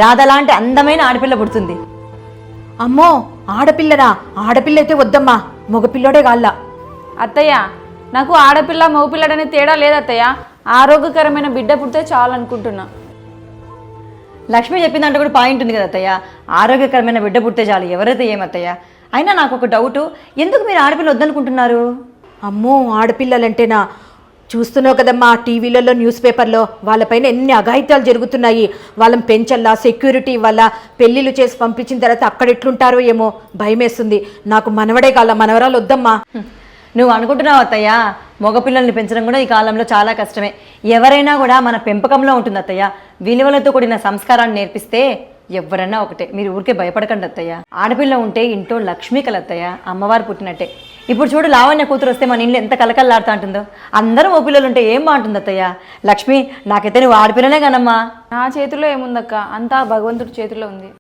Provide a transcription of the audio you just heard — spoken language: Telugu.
రాధలాంటి అందమైన ఆడపిల్ల పుడుతుంది. అమ్మో ఆడపిల్లనా? ఆడపిల్ల అయితే వద్దమ్మా, మగపిల్లడే కాల్లా. అత్తయ్య నాకు ఆడపిల్ల మగపిల్లడనే తేడా లేదత్తయ్య, ఆరోగ్యకరమైన బిడ్డ పుడితే చాలు అనుకుంటున్నా. లక్ష్మి చెప్పిన దాంట్లో కూడా పాయింట్ ఉంది కదా అత్తయ్య, ఆరోగ్యకరమైన బిడ్డ పుడితే చాలు, ఎవరైతే ఏమత్తయ్య. అయినా నాకు ఒక డౌటు, ఎందుకు మీరు ఆడపిల్ల వద్దనుకుంటున్నారు? అమ్మో ఆడపిల్లలంటేనా? చూస్తున్నావు కదమ్మా టీవీలలో న్యూస్ పేపర్లో వాళ్ళపైన ఎన్ని అఘాయిత్యాలు జరుగుతున్నాయి. వాళ్ళని పెంచల్లా, సెక్యూరిటీ ఇవ్వాలా, పెళ్ళిళ్ళు చేసి పంపించిన తర్వాత అక్కడ ఎట్లుంటారో ఏమో భయమేస్తుంది. నాకు మనవడే కాల, మనవరాలు వద్దమ్మా. నువ్వు అనుకుంటున్నావు అత్తయ్య, మగపిల్లల్ని పెంచడం కూడా ఈ కాలంలో చాలా కష్టమే. ఎవరైనా కూడా మన పెంపకంలో ఉంటుంది అత్తయ్య. విలువలతో కూడిన సంస్కారాన్ని నేర్పిస్తే ఎవరన్నా ఒకటే. మీరు ఊరికే భయపడకండి అత్తయ్య. ఆడపిల్ల ఉంటే ఇంట్లో లక్ష్మీ కలత్తయ్య, అమ్మవారు పుట్టినట్టే. ఇప్పుడు చూడు, లావణ్య కూతురు వస్తే మన ఇంట్లో ఎంత కలకల్లాడుతూ ఉంటుందో. అందరూ ఓ పిల్లలు ఉంటే ఏం బాగుంటుంది అత్తయ్య. లక్ష్మి, నాకైతే నువ్వు ఆడపిల్లనే కానమ్మా. నా చేతిలో ఏముందక్క, అంతా భగవంతుడి చేతిలో ఉంది.